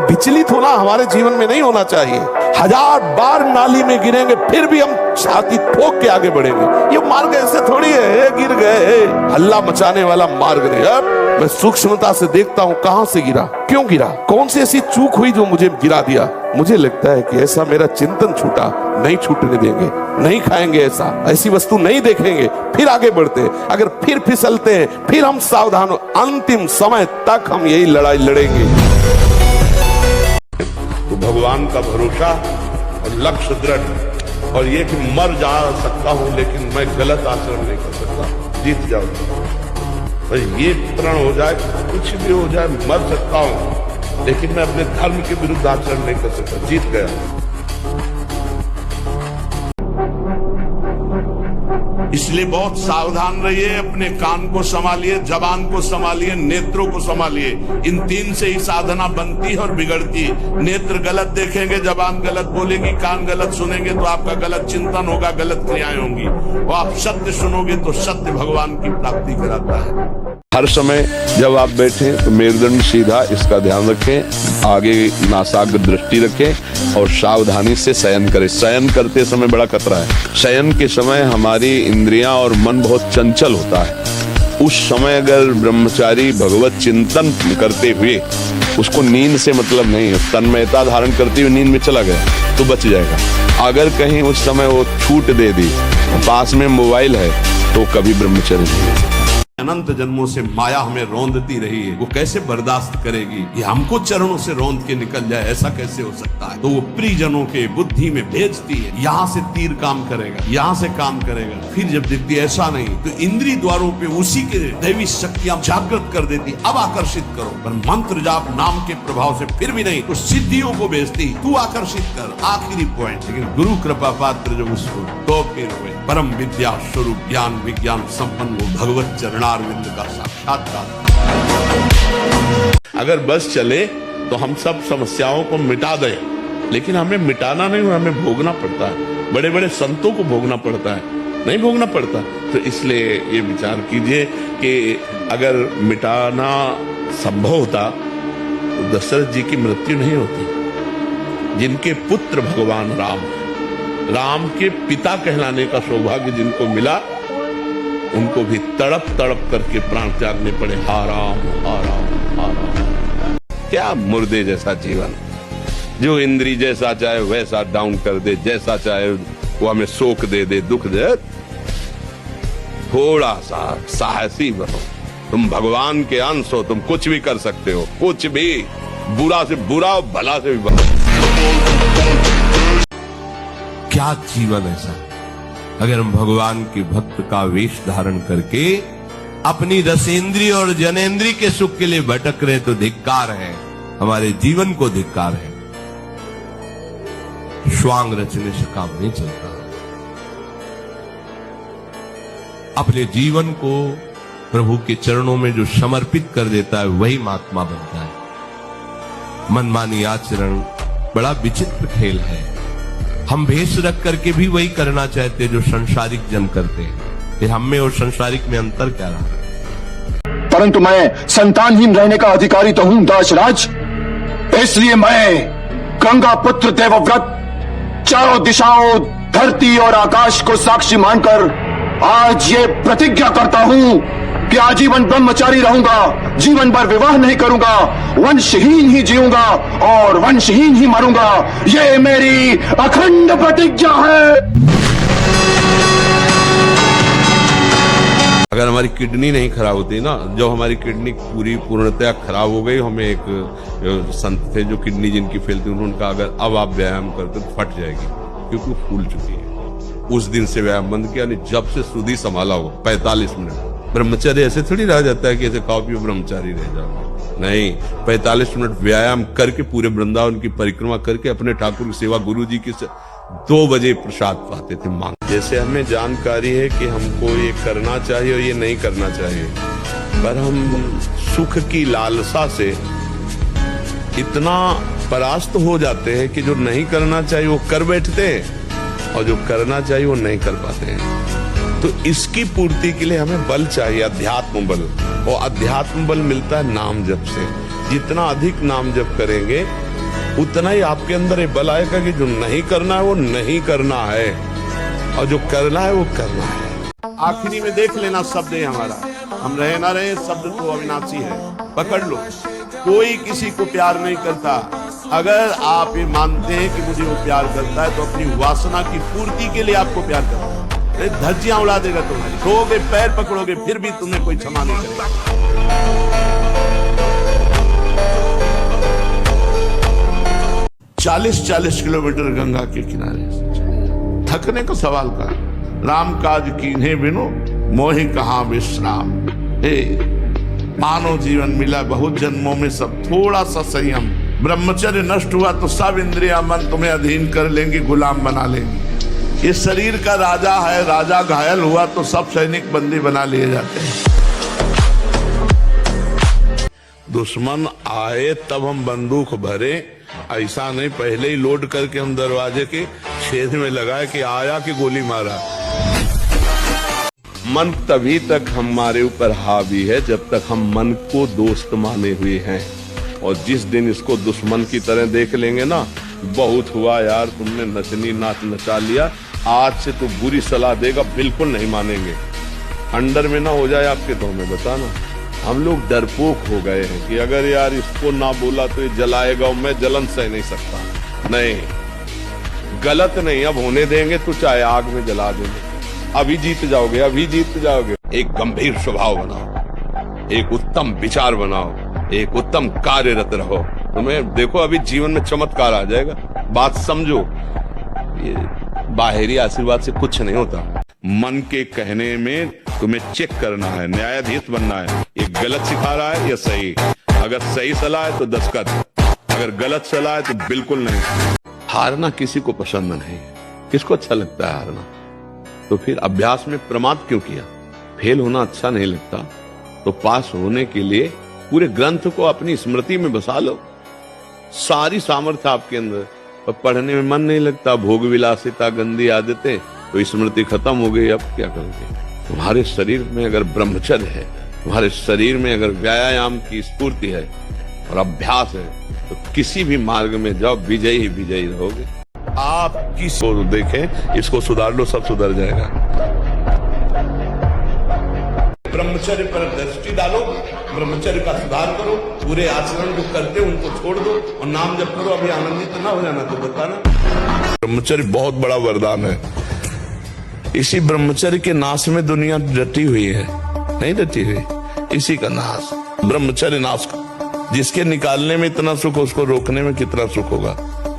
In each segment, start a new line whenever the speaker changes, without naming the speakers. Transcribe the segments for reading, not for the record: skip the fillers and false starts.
विचलित होना हमारे जीवन में नहीं होना चाहिए। 1000 बार नाली में गिरेंगे फिर भी हम छाती ठोक के आगे बढ़ेंगे। ये मार्ग ऐसे थोड़ी है गिर गए, हल्ला मचाने वाला मार्ग नहीं। अब मैं सूक्ष्मता से देखता हूँ कहां से गिरा, क्यों गिरा, कौन सी ऐसी चूक हुई जो मुझे गिरा दिया। मुझे लगता है कि ऐसा मेरा चिंतन छूटा, नहीं छूटने देंगे, नहीं खाएंगे ऐसी वस्तु नहीं देखेंगे, फिर आगे बढ़ते हैं। अगर फिर फिसलते हैं फिर हम सावधान हो, अंतिम समय तक हम यही लड़ाई लड़ेंगे। तो भगवान का भरोसा और लक्ष्य दृढ़, और ये कि मर जा सकता हूं लेकिन मैं गलत आचरण नहीं कर सकता, जीत जाऊंगा। ये प्रण हो जाए, कुछ भी हो जाए, मर सकता हूं लेकिन मैं अपने धर्म के विरुद्ध आचरण नहीं कर सकता, जीत गया। इसलिए बहुत सावधान रहिए, अपने कान को संभालिए, जबान को संभालिए, नेत्रों को संभालिए। इन 3 से ही साधना बनती है और बिगड़ती है। नेत्र गलत देखेंगे, जबान गलत बोलेगी, कान गलत सुनेंगे तो आपका गलत चिंतन होगा, गलत क्रियाएं होंगी। और आप सत्य सुनोगे तो सत्य भगवान की प्राप्ति कराता है।
हर समय जब आप बैठे तो मेरुदंड सीधा, इसका ध्यान रखें, आगे नासाग्र दृष्टि रखें और सावधानी से शयन करें। शयन करते समय बड़ा खतरा है। शयन के समय हमारी इंद्रियां और मन बहुत चंचल होता है। उस समय अगर ब्रह्मचारी भगवत चिंतन करते हुए, उसको नींद से मतलब नहीं है, तन्मयता धारण करते हुए नींद में चला गया तो बच जाएगा। अगर कहीं उस समय वो छूट दे दी, पास में मोबाइल है, तो कभी ब्रह्मचर्य नहीं है।
अनंत जन्मों से माया हमें रौंदती रही है, वो कैसे बर्दाश्त करेगी कि हमको चरणों से रौंद के निकल जाए, ऐसा कैसे हो सकता है। तो वो प्रियजनों के बुद्धि में भेजती है, यहाँ से तीर काम करेगा, यहाँ से काम करेगा। फिर जब देखती ऐसा नहीं तो इंद्रिय द्वारों पे उसी के दैवी शक्तियां जागृत कर देती, अब आकर्षित करो। पर मंत्र जाप नाम के प्रभाव से फिर भी नहीं, तो सिद्धियों को भेजती, तू आकर्षित कर, आखिरी पॉइंट। लेकिन गुरु कृपा पात्र जब उसको, तो फिर हुए परम विद्या स्वरूप ज्ञान विज्ञान संपन्न वो भगवत चरणारविंद का साक्षात्कार।
अगर बस चले तो हम सब समस्याओं को मिटा दें, लेकिन हमें मिटाना नहीं हुआ, हमें भोगना पड़ता है। बड़े बड़े संतों को भोगना पड़ता है, नहीं भोगना पड़ता। तो इसलिए ये विचार कीजिए कि अगर मिटाना संभव होता तो दशरथ जी की मृत्यु नहीं होती। जिनके पुत्र भगवान राम, राम के पिता कहलाने का सौभाग्य जिनको मिला, उनको भी तड़प तड़प करके प्राण त्यागने पड़े। हा राम हा राम हा राम। क्या मुर्दे जैसा जीवन, जो इंद्री जैसा चाहे वैसा डाउन कर दे, जैसा चाहे वो हमें शोक दे दे, दुख दे। थोड़ा सा साहसी बनो, तुम भगवान के अंश हो, तुम कुछ भी कर सकते हो, कुछ भी, बुरा से बुरा, भला से भी भला।
क्या जीवन ऐसा, अगर हम भगवान के भक्त का वेश धारण करके अपनी रसेंद्रिय और जनेंद्रिय के सुख के लिए भटक रहे तो धिक्कार है, हमारे जीवन को धिक्कार है। श्वांग रचने से काम नहीं चलता। अपने जीवन को प्रभु के चरणों में जो समर्पित कर देता है वही महात्मा बनता है। मनमानी आचरण बड़ा विचित्र खेल है। हम भेष रख करके भी वही करना चाहते जो संसारिक जन करते हैं। फिर हम में और संसारिक में अंतर क्या रहा?
परंतु मैं संतानहीन रहने का अधिकारी तो हूं दासराज, इसलिए मैं गंगा पुत्र देवव्रत चारों दिशाओं, धरती और आकाश को साक्षी मानकर आज ये प्रतिज्ञा करता हूं कि आजीवन ब्रह्मचारी रहूंगा, जीवन भर विवाह नहीं करूंगा, वंशहीन ही जीऊंगा और वंशहीन ही मरूंगा। ये मेरी अखंड प्रतिज्ञा है।
अगर हमारी किडनी नहीं खराब होती ना, जो हमारी किडनी पूरी पूर्णतया खराब हो गई, हमें एक संत थे जो किडनी जिनकी फेल थी, उन्होंने कहा अगर अब आप व्यायाम करते तो फट जाएगी, क्योंकि फूल चुकी है। उस दिन से व्यायाम बंद किया, नहीं जब से सुधी संभाला हो 45 मिनट। ब्रह्मचारी ऐसे थोड़ी रह जाता है कि ऐसे खाओ पियो ब्रह्मचारी रह जाओ, नहीं, 45 मिनट व्यायाम करके पूरे वृंदावन की परिक्रमा करके अपने ठाकुर की सेवा, गुरु जी की 2 बजे प्रसाद पाते थे मांग। जैसे हमें जानकारी है कि हमको ये करना चाहिए और ये नहीं करना चाहिए, पर हम सुख की लालसा से इतना परास्त हो जाते हैं कि जो नहीं करना चाहिए वो कर बैठते हैं और जो करना चाहिए वो नहीं कर पाते हैं। तो इसकी पूर्ति के लिए हमें बल चाहिए, अध्यात्म बल, और अध्यात्म बल मिलता है नाम जप से। जितना अधिक नाम जप करेंगे उतना ही आपके अंदर ये बल आएगा कि जो नहीं करना है वो नहीं करना है, और जो करना है वो करना है।
आखिरी में देख लेना शब्द है हमारा, हम रहे ना रहे शब्द तो अविनाशी है, पकड़ लो। कोई किसी को प्यार नहीं करता। अगर आप ये मानते हैं कि मुझे वो प्यार करता है तो अपनी वासना की पूर्ति के लिए आपको प्यार करता है। धज्जियां उड़ा देगा तुम्हारी, रोगे पैर पकड़ोगे फिर भी तुम्हें कोई क्षमा नहीं करेगा। 40-40 किलोमीटर गंगा के किनारे से थकने का सवाल का। राम काज कीन्हे बिनु मोहि कहाँ विश्राम। हे मानव जीवन मिला बहुत जन्मों में, सब थोड़ा सा संयम। ब्रह्मचर्य नष्ट हुआ तो सब इंद्रिया मन तुम्हें अधीन कर लेंगी, गुलाम बना लेंगी। ये शरीर का राजा है, राजा घायल हुआ तो सब सैनिक बंदी बना लिए जाते हैं।
दुश्मन आए तब हम बंदूक भरे, ऐसा नहीं पहले ही लोड करके हम दरवाजे के छेद में लगाए कि आया कि गोली मारा। मन तभी तक हमारे ऊपर हावी है जब तक हम मन को दोस्त माने हुए हैं, और जिस दिन इसको दुश्मन की तरह देख लेंगे ना, बहुत हुआ यार तुमने नचनी नाच नचा लिया, आज से तो बुरी सलाह देगा बिल्कुल नहीं मानेंगे। अंडर में ना हो जाए आपके तो हमें बताना। हम लोग डरपोक हो गए हैं कि अगर यार इसको ना बोला तो ये जलाएगा और मैं जलन सह नहीं सकता। नहीं, गलत नहीं, अब होने देंगे तो चाहे आग में जला देंगे। अभी जीत जाओगे, अभी जीत जाओगे। एक गंभीर स्वभाव बनाओ, एक उत्तम विचार बनाओ, एक उत्तम कार्यरत रहो, तुम्हें देखो अभी जीवन में चमत्कार आ जाएगा। बात समझो, ये बाहरी आशीर्वाद से कुछ नहीं होता। मन के कहने में तुम्हें चेक करना है, न्यायाधीश बनना है। ये गलत सिखा रहा है या सही? अगर सही सलाह है तो दस्तखत, अगर गलत सलाह है तो बिल्कुल नहीं। हारना किसी को पसंद नहीं, किसको अच्छा लगता है हारना? तो फिर अभ्यास में प्रमाद क्यों किया? फेल होना अच्छा नहीं लगता तो पास होने के लिए पूरे ग्रंथ को अपनी स्मृति में बसा लो। सारी सामर्थ्य आपके अंदर, पर पढ़ने में मन नहीं लगता, भोग विलासिता, गंदी आदतें, तो स्मृति खत्म हो गई। अब क्या करोगे? तुम्हारे शरीर में अगर ब्रह्मचर्य है, तुम्हारे शरीर में अगर व्यायाम की स्फूर्ति है और अभ्यास है, तो किसी भी मार्ग में जाओ, विजयी ही विजयी रहोगे। आप किसी को देखें, इसको सुधार लो, सब सुधर जाएगा।
ब्रह्मचर्य पर दृष्टि डालो, ब्रह्मचर्य का सुधार करो, पूरे आचरण जो करते उनको छोड़ दो और नाम जप करो। अभी आनंदित ना हो जाना तो बताना।
ब्रह्मचर्य बहुत बड़ा वरदान है। इसी ब्रह्मचर्य के नाश में दुनिया डटी हुई है, नहीं डटी हुई, इसी का नाश, ब्रह्मचर्य नाश का। जिसके निकालने में इतना सुख, उसको रोकने में कितना सुख होगा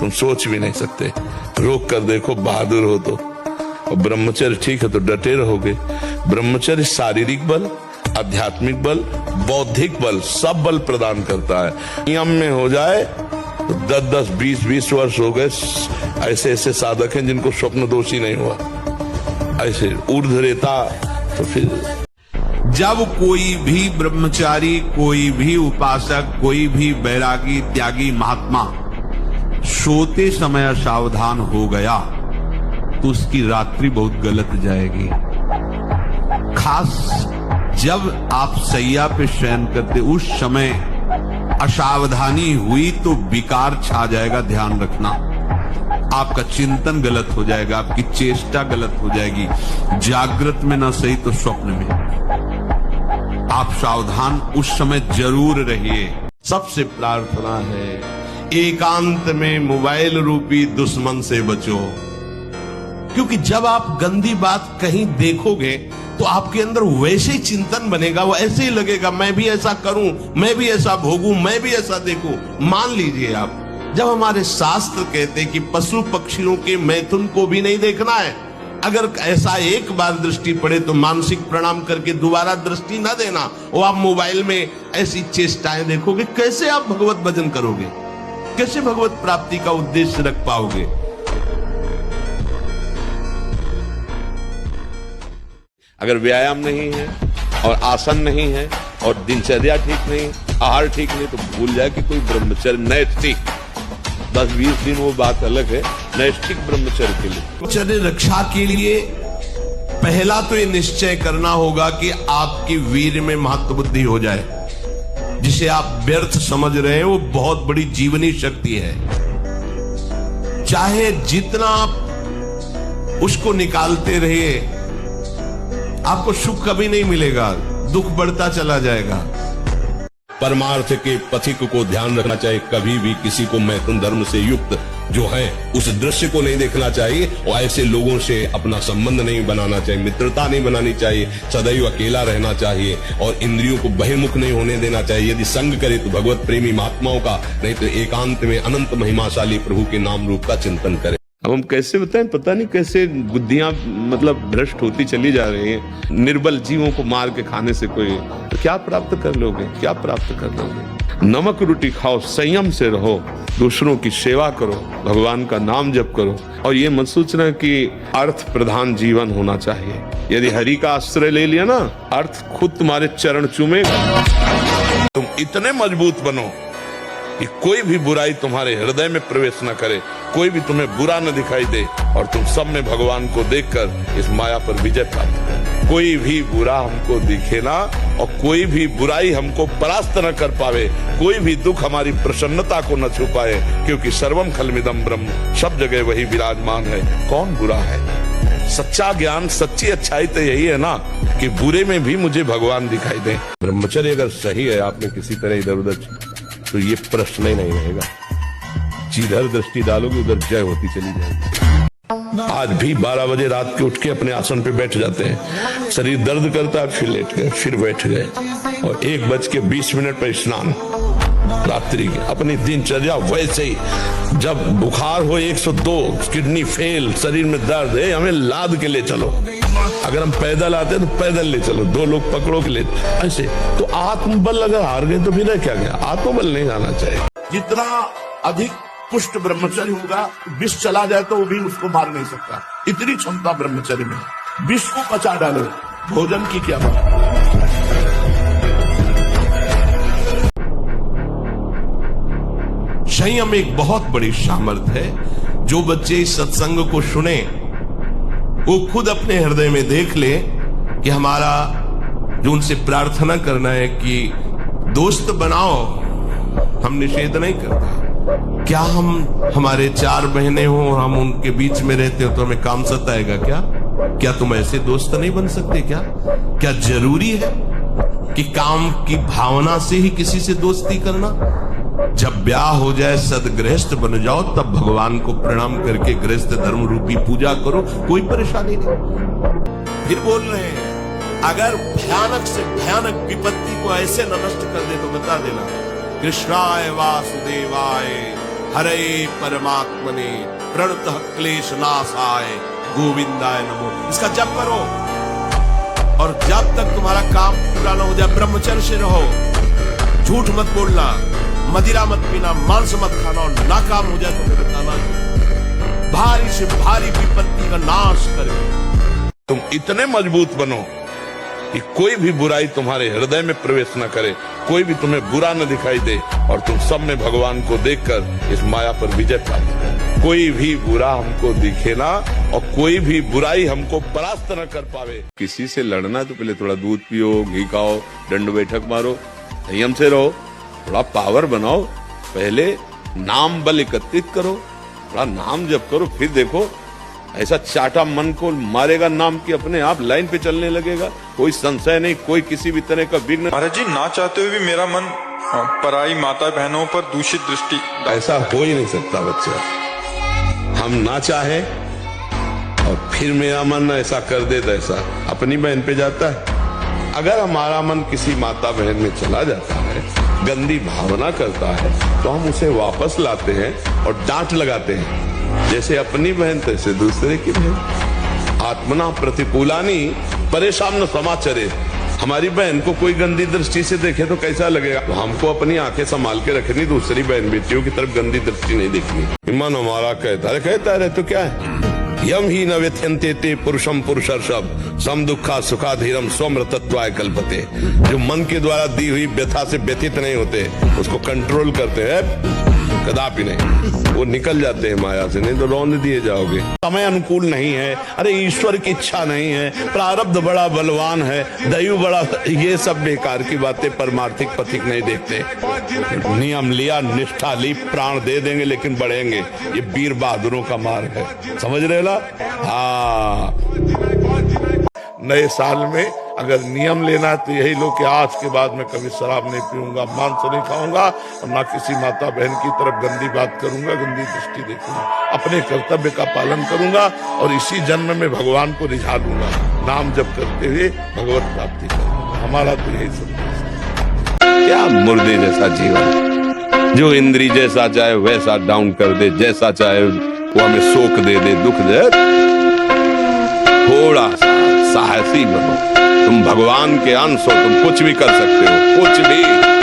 तुम सोच भी नहीं सकते। रोक कर देखो, बहादुर हो तो। और ब्रह्मचर्य ठीक है तो डटे रहोगे। ब्रह्मचर्य शारीरिक बल, आध्यात्मिक बल, बौद्धिक बल, सब बल प्रदान करता है। नियम में हो जाए तो 10-10, 20-20 वर्ष हो गए। ऐसे ऐसे साधक हैं जिनको स्वप्न दोष ही नहीं हुआ, ऐसे ऊर्ध्व रेता। तो फिर
जब कोई भी ब्रह्मचारी, कोई भी उपासक, कोई भी बैरागी, त्यागी, महात्मा सोते समय असावधान हो गया तो उसकी रात्रि बहुत गलत जाएगी। खास जब आप सैया पे शयन करते उस समय असावधानी हुई तो विकार छा जाएगा, ध्यान रखना। आपका चिंतन गलत हो जाएगा, आपकी चेष्टा गलत हो जाएगी। जागृत में ना सही तो स्वप्न में। आप सावधान उस समय जरूर रहिए। सबसे प्रार्थना है, एकांत में मोबाइल रूपी दुश्मन से बचो। क्योंकि जब आप गंदी बात कहीं देखोगे तो आपके अंदर वैसे ही चिंतन बनेगा, वो ऐसे ही लगेगा, मैं भी ऐसा करूं, मैं भी ऐसा भोगूं, मैं भी ऐसा देखूं। मान लीजिए आप, जब हमारे शास्त्र कहते कि पशु पक्षियों के मैथुन को भी नहीं देखना है, अगर ऐसा एक बार दृष्टि पड़े तो मानसिक प्रणाम करके दोबारा दृष्टि ना देना। और आप मोबाइल में ऐसी चेष्टाएं देखोगे, कैसे आप भगवत भजन करोगे? कैसे भगवत प्राप्ति का उद्देश्य रख पाओगे?
अगर व्यायाम नहीं है और आसन नहीं है और दिनचर्या ठीक नहीं, आहार ठीक नहीं, तो भूल जाए कि कोई ब्रह्मचर्य नैष्ठिक 10-20 दिन वो बात अलग है। नैष्ठिक ब्रह्मचर्य के लिए,
ब्रह्मचर्य रक्षा के लिए पहला तो ये निश्चय करना होगा कि आपकी वीर में महत्व बुद्धि हो जाए। जिसे आप व्यर्थ समझ रहे हैं वो बहुत बड़ी जीवनी शक्ति है। चाहे जितना आप उसको निकालते रहिए, आपको सुख कभी नहीं मिलेगा, दुख बढ़ता चला जाएगा।
परमार्थ के पथिक को ध्यान रखना चाहिए। कभी भी किसी को मैथुन धर्म से युक्त जो है उस दृश्य को नहीं देखना चाहिए और ऐसे लोगों से अपना संबंध नहीं बनाना चाहिए, मित्रता नहीं बनानी चाहिए, सदैव अकेला रहना चाहिए और इंद्रियों को बहिर्मुख नहीं होने देना चाहिए। यदि संग करे तो भगवत प्रेमी महात्माओं का, नहीं तो एकांत में अनंत महिमाशाली प्रभु के नाम रूप का चिंतन करे। अब हम कैसे बताएं, पता नहीं कैसे बुद्धियां मतलब भ्रष्ट होती चली जा रही हैं। निर्बल जीवों को मार के खाने से कोई तो क्या प्राप्त कर लोगे, क्या प्राप्त कर लोगे? नमक रोटी खाओ, संयम से रहो, दूसरों की सेवा करो, भगवान का नाम जप करो और ये मत सोचना कि अर्थ प्रधान जीवन होना चाहिए। यदि हरि का आश्रय ले लिया ना, अर्थ खुद तुम्हारे चरण चूमेगा। तुम इतने मजबूत बनो कि कोई भी बुराई तुम्हारे हृदय में प्रवेश न करे, कोई भी तुम्हें बुरा न दिखाई दे और तुम सब में भगवान को देखकर इस माया पर विजय प्राप्त करो। कोई भी बुरा हमको दिखे ना और कोई भी बुराई हमको परास्त न कर पावे, कोई भी दुख हमारी प्रसन्नता को न छुपाए, क्योंकि सर्वम खलमिदम ब्रह्म, सब जगह वही विराजमान है। कौन बुरा है? सच्चा ज्ञान, सच्ची अच्छाई तो यही है ना कि बुरे में भी मुझे भगवान दिखाई दे। ब्रह्मचर्य अगर सही है, आपने किसी तरह इधर उधर, तो ये प्रश्न ही नहीं रहेगा। जिधर दृष्टि डालोगे उधर जय होती चली जाएगी। आज भी 12 बजे रात के उठ के अपने आसन पे बैठ जाते हैं, शरीर दर्द करता है, फिर लेट गए, फिर बैठ गए और 1:20 पर स्नान रात्रि की। अपनी दिनचर्या वैसे ही, जब बुखार हो 102, किडनी फेल, शरीर में दर्द है, हमें लाद के ले चलो। अगर हम पैदल आते हैं तो पैदल ले चलो, 2 लोग पकड़ो के ले, ऐसे। तो आत्मबल अगर हार गए तो फिर क्या गया? आत्मबल नहीं आना चाहिए।
जितना अधिक पुष्ट ब्रह्मचर्य होगा, विष चला जाए तो वो भी उसको मार नहीं सकता, इतनी क्षमता ब्रह्मचर्य में। विष को पचा डालो, भोजन की क्या बात। संयम एक बहुत बड़ी सामर्थ्य है। जो बच्चे इस सत्संग को सुने वो खुद अपने हृदय में देख ले कि हमारा जो उनसे प्रार्थना करना है कि दोस्त बनाओ, हम निषेध नहीं करते। क्या हम हमारे 4 बहनें हो और हम उनके बीच में रहते हो तो हमें काम सताएगा क्या? क्या तुम ऐसे दोस्त नहीं बन सकते क्या? क्या जरूरी है कि काम की भावना से ही किसी से दोस्ती करना? जब ब्याह हो जाए, सदगृहस्थ बन जाओ, तब भगवान को प्रणाम करके गृहस्थ धर्म रूपी पूजा करो, कोई परेशानी नहीं। फिर बोल रहे हैं अगर भयानक से भयानक विपत्ति को ऐसे न नष्ट कर दे तो बता देना, कृष्णाय वासुदेवाय हरे परमात्मने प्रणतः क्लेश नाशाय गोविंदाय नमो। इसका जप करो और जब तक तुम्हारा काम पूरा न हो जाए ब्रह्मचर्य से रहो। झूठ मत बोलना, मदिरा मत पीना, मांस मत खाना और नाकाम हो जाए तो फिर बताना। भारी से भारी विपत्ति का नाश करे।
तुम इतने मजबूत बनो कि कोई भी बुराई तुम्हारे हृदय में प्रवेश न करे, कोई भी तुम्हें बुरा न दिखाई दे और तुम सब में भगवान को देखकर इस माया पर विजय प्राप्त करो। कोई भी बुरा हमको दिखे ना और कोई भी बुराई हमको परास्त न कर पावे। किसी से लड़ना तो पहले थोड़ा दूध पियो, घी खाओ, दंड बैठक मारो, संयम से रहो, थोड़ा पावर बनाओ, पहले नाम बल एकत्रित करो, थोड़ा नाम जप करो, फिर देखो ऐसा चाटा मन को मारेगा नाम की अपने आप लाइन पे चलने लगेगा। कोई संशय नहीं, कोई किसी भी तरह का विघ्न।
महाराज जी, ना चाहते हुए भी मेरा मन पराई माता बहनों पर दूषित दृष्टि।
ऐसा हो ही नहीं सकता बच्चा। हम ना चाहे और फिर मेरा मन ऐसा कर दे तो ऐसा अपनी बहन पे जाता है। अगर हमारा मन किसी माता बहन में चला जाता है, गंदी भावना करता है, तो हम उसे वापस लाते हैं और डांट लगाते हैं। जैसे अपनी बहन तैसे दूसरे की बहन। आत्मना प्रतिकूलानी परेशान न समाचरे। हमारी बहन को कोई गंदी दृष्टि से देखे तो कैसा लगेगा? तो हमको अपनी आंखें संभाल के रखनी, दूसरी बहन बेटियों की तरफ गंदी दृष्टि नहीं देखनी। मन हमारा कहता रहे तो क्या है? यम ही न व्यथ्यन्ते ते पुरुषम पुरुषर्षभ सम दुखा सुखाधीरम स्वमृतत्वाय कल्पते। जो मन के द्वारा दी हुई व्यथा से व्यथित नहीं होते, उसको कंट्रोल करते हैं, कदापि नहीं, वो निकल जाते हैं माया से, नहीं तो रौंद दिए जाओगे। समय अनुकूल नहीं है, अरे ईश्वर की इच्छा नहीं है, प्रारब्ध बड़ा बलवान है, दैव बड़ा, ये सब बेकार की बातें, परमार्थिक पथिक नहीं देखते। नियम लिया, निष्ठा ली, प्राण दे देंगे लेकिन बढ़ेंगे, ये वीर बहादुरों का मार्ग है, समझ रहे ना? हाँ, नए साल में अगर नियम लेना है तो यही लो कि आज के बाद मैं कभी शराब नहीं पीऊंगा, मांस नहीं खाऊंगा और ना किसी माता बहन की तरफ गंदी बात करूंगा, गंदी दृष्टि देखूंगा, अपने कर्तव्य का पालन करूंगा और इसी जन्म में भगवान को रिझा दूंगा, नाम जप करते हुए भगवत प्राप्ति करूंगा। हमारा तो यही सब। क्या मुर्दे जैसा जीवन, जो इंद्री जैसा चाहे वैसा डाउन कर दे, जैसा चाहे वो हमें शोक दे दे, दुख दे। थोड़ा सा साहसी बनो, तुम भगवान के अंश हो, तुम कुछ भी कर सकते हो, कुछ भी।